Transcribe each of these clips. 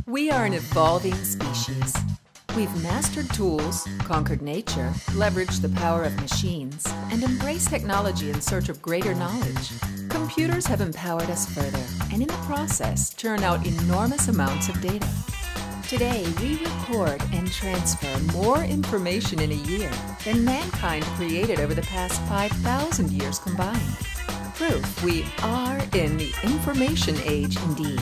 We are an evolving species. We've mastered tools, conquered nature, leveraged the power of machines, and embraced technology in search of greater knowledge. Computers have empowered us further, and in the process, churn out enormous amounts of data. Today, we record and transfer more information in a year than mankind created over the past 5,000 years combined. Proof we are in the information age indeed.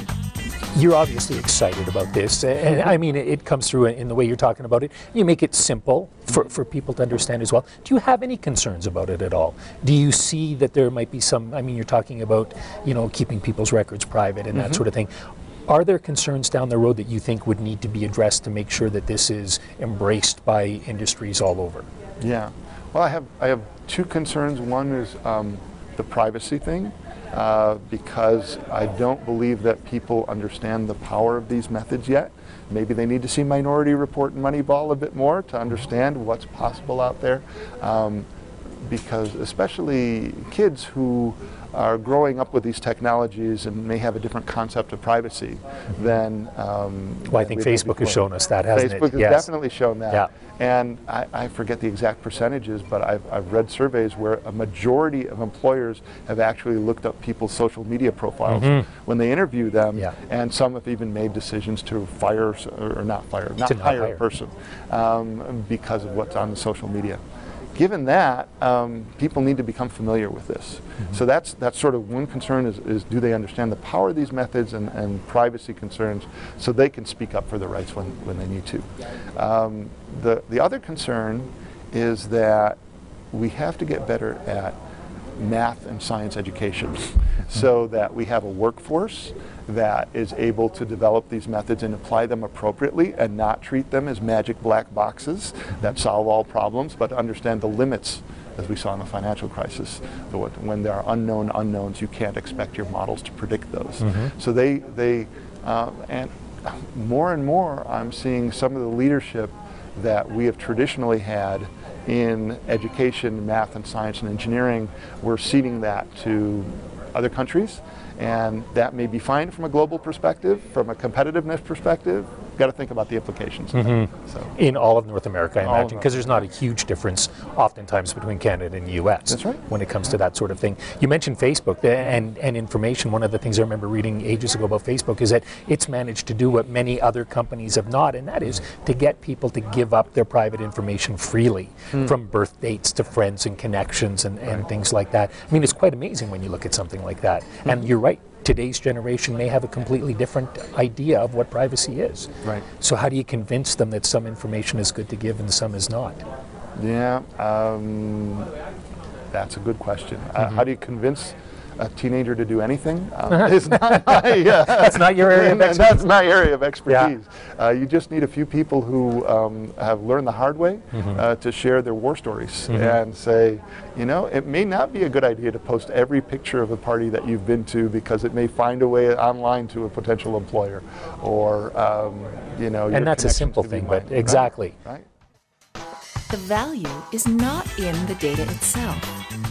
You're obviously excited about this, and I mean it comes through in the way you're talking about it. You make it simple for people to understand as well. Do you have any concerns about it at all? Do you see that there might be some, I mean you're talking about, you know, keeping people's records private and that sort of thing. Are there concerns down the road that you think would need to be addressed to make sure that this is embraced by industries all over? Yeah, well I have two concerns. One is the privacy thing. Because I don't believe that people understand the power of these methods yet. Maybe they need to see Minority Report and Moneyball a bit more to understand what's possible out there. Because especially kids who are growing up with these technologies and may have a different concept of privacy than well, I think Facebook has shown us that, hasn't it? Facebook has definitely shown that. Yeah. And I forget the exact percentages, but I've read surveys where a majority of employers have actually looked up people's social media profiles when they interview them, and some have even made decisions to fire, or not hire a person because of what's on the social media. Given that, people need to become familiar with this. So that's sort of one concern is do they understand the power of these methods and privacy concerns so they can speak up for their rights when they need to. The other concern is that we have to get better at math and science education so that we have a workforce that is able to develop these methods and apply them appropriately and not treat them as magic black boxes that solve all problems, but understand the limits, as we saw in the financial crisis. When there are unknown unknowns, you can't expect your models to predict those. So and more and more I'm seeing some of the leadership that we have traditionally had in education, math and science and engineering, we're ceding that to other countries, and that may be fine from a global perspective. From a competitiveness perspective, got to think about the implications of that. So, in all of North America, I imagine, because there's not a huge difference oftentimes between Canada and the U.S. That's right. When it comes to that sort of thing. You mentioned Facebook and information. One of the things I remember reading ages ago about Facebook is that it's managed to do what many other companies have not, and that is to get people to give up their private information freely, from birth dates to friends and connections and things like that. I mean, it's quite amazing when you look at something like that. And you're right. Today's generation may have a completely different idea of what privacy is. Right. So how do you convince them that some information is good to give and some is not? Yeah, that's a good question. How do you convince a teenager to do anything? It's not my, that's not your area of expertise. That's my area of expertise. You just need a few people who have learned the hard way to share their war stories and say, you know, it may not be a good idea to post every picture of a party that you've been to because it may find a way online to a potential employer, or you know. And that's a simple thing, but exactly. Right. The value is not in the data itself.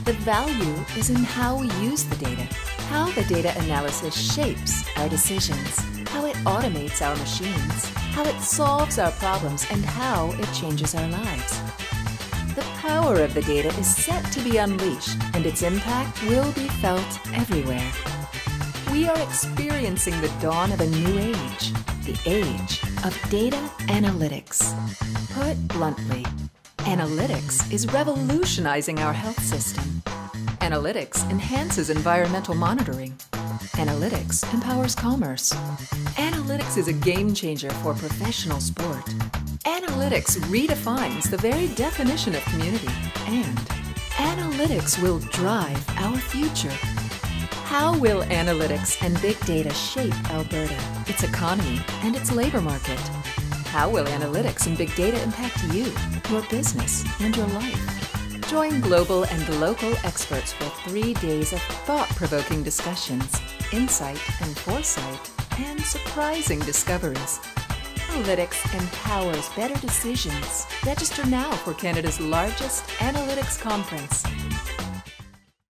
The value is in how we use the data, how the data analysis shapes our decisions, how it automates our machines, how it solves our problems, and how it changes our lives. The power of the data is set to be unleashed, and its impact will be felt everywhere. We are experiencing the dawn of a new age, the age of data analytics. Put bluntly, analytics is revolutionizing our health system. Analytics enhances environmental monitoring. Analytics empowers commerce. Analytics is a game changer for professional sport. Analytics redefines the very definition of community, and analytics will drive our future. How will analytics and big data shape Alberta, its economy, and its labor market? How will analytics and big data impact you, your business, and your life? Join global and local experts for 3 days of thought-provoking discussions, insight and foresight, and surprising discoveries. Analytics empowers better decisions. Register now for Canada's largest analytics conference,